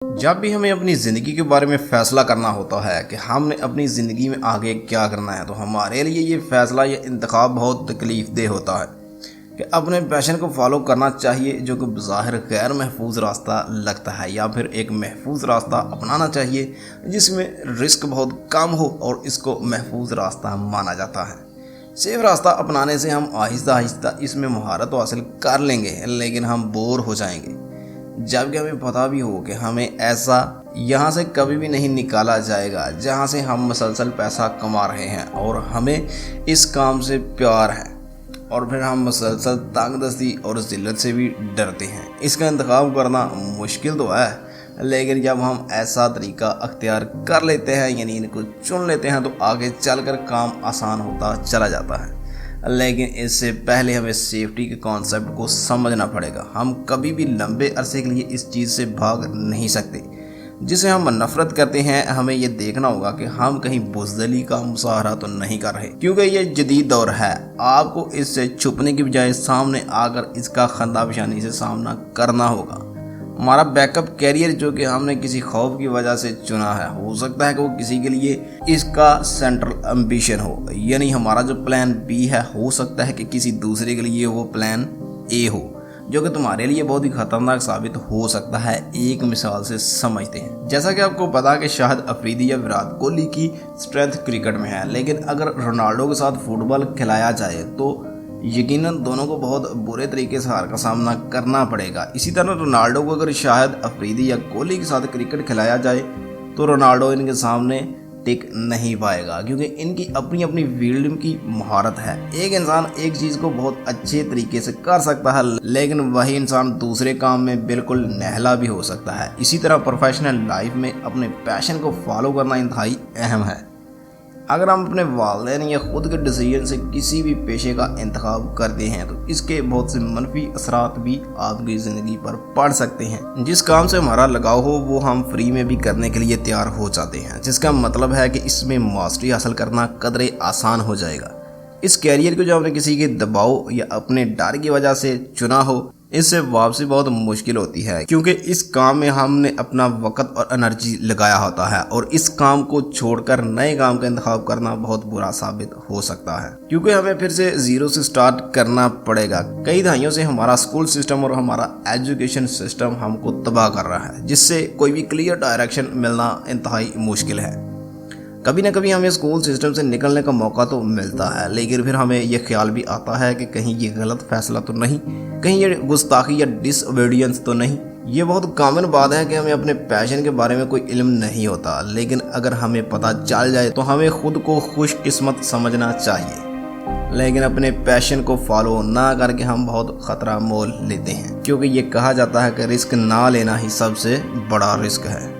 जब भी हमें अपनी ज़िंदगी के बारे में फ़ैसला करना होता है कि हमने अपनी ज़िंदगी में आगे क्या करना है, तो हमारे लिए ये फ़ैसला, ये इंतखाब बहुत तकलीफ़ देह होता है कि अपने पैशन को फॉलो करना चाहिए जो कि बज़ाहिर गैर महफूज रास्ता लगता है, या फिर एक महफूज रास्ता अपनाना चाहिए जिसमें रिस्क बहुत कम हो और इसको महफूज रास्ता माना जाता है। सेफ रास्ता अपनाने से हम आहिस्ता आहिस्ता इसमें महारत हासिल कर लेंगे, लेकिन हम बोर हो जाएंगे जबकि हमें पता भी हो कि हमें ऐसा यहाँ से कभी भी नहीं निकाला जाएगा जहाँ से हम मुसलसल पैसा कमा रहे हैं और हमें इस काम से प्यार है, और फिर हम मुसलसल तंगदस्ती और ज़िल्लत से भी डरते हैं। इसका इंतखाब करना मुश्किल तो है, लेकिन जब हम ऐसा तरीका अख्तियार कर लेते हैं, यानी इनको चुन लेते हैं, तो आगे चलकर काम आसान होता चला जाता है। लेकिन इससे पहले हमें सेफ्टी के कॉन्सेप्ट को समझना पड़ेगा। हम कभी भी लंबे अरसे के लिए इस चीज़ से भाग नहीं सकते जिसे हम नफरत करते हैं। हमें ये देखना होगा कि हम कहीं बुज़दिली का मुसाहरा तो नहीं कर रहे, क्योंकि ये जदीद दौर है। आपको इससे छुपने की बजाय सामने आकर इसका खंदा पेशानी से सामना करना होगा। हमारा बैकअप कैरियर जो कि हमने किसी खौफ की वजह से चुना है, हो सकता है कि वो किसी के लिए इसका सेंट्रल एम्बिशन हो, यानी हमारा जो प्लान बी है हो सकता है कि किसी दूसरे के लिए वो प्लान ए हो, जो कि तुम्हारे लिए बहुत ही खतरनाक साबित हो सकता है। एक मिसाल से समझते हैं, जैसा कि आपको पता है कि शाहिद अफरीदी या विराट कोहली की स्ट्रेंथ क्रिकेट में है, लेकिन अगर रोनाल्डो के साथ फुटबॉल खिलाया जाए तो यकीनन दोनों को बहुत बुरे तरीके से हार का सामना करना पड़ेगा। इसी तरह रोनाल्डो को अगर शाहिद अफरीदी या कोहली के साथ क्रिकेट खिलाया जाए तो रोनाल्डो इनके सामने टिक नहीं पाएगा, क्योंकि इनकी अपनी अपनी फील्ड की महारत है। एक इंसान एक चीज़ को बहुत अच्छे तरीके से कर सकता है, लेकिन वही इंसान दूसरे काम में बिल्कुल नहला भी हो सकता है। इसी तरह प्रोफेशनल लाइफ में अपने पैशन को फॉलो करना इंतहाई अहम है। अगर हम अपने वालिदैन या खुद के डिसीजन से किसी भी पेशे का इंतखाब करते हैं तो इसके बहुत से मनफी असरात भी आपकी ज़िंदगी पर पड़ सकते हैं। जिस काम से हमारा लगाव हो वो हम फ्री में भी करने के लिए तैयार हो जाते हैं, जिसका मतलब है कि इसमें मास्टरी हासिल करना कदरे आसान हो जाएगा। इस कैरियर को जो आपने किसी के दबाव या अपने डर की वजह से चुना हो, इससे वापसी बहुत मुश्किल होती है, क्योंकि इस काम में हमने अपना वक्त और एनर्जी लगाया होता है, और इस काम को छोड़कर नए काम का इंतखाब करना बहुत बुरा साबित हो सकता है, क्योंकि हमें फिर से जीरो से स्टार्ट करना पड़ेगा। कई दहाइयों से हमारा स्कूल सिस्टम और हमारा एजुकेशन सिस्टम हमको तबाह कर रहा है, जिससे कोई भी क्लियर डायरेक्शन मिलना इंतहाई मुश्किल है। कभी ना कभी हमें स्कूल सिस्टम से निकलने का मौका तो मिलता है, लेकिन फिर हमें यह ख्याल भी आता है कि कहीं ये गलत फैसला तो नहीं, कहीं ये गुस्ताखी या डिसओबीडियंस तो नहीं। ये बहुत कॉमन बात है कि हमें अपने पैशन के बारे में कोई इल्म नहीं होता, लेकिन अगर हमें पता चल जाए तो हमें खुद को खुशकिस्मत समझना चाहिए। लेकिन अपने पैशन को फॉलो ना करके हम बहुत ख़तरा मोल लेते हैं, क्योंकि ये कहा जाता है कि रिस्क ना लेना ही सबसे बड़ा रिस्क है।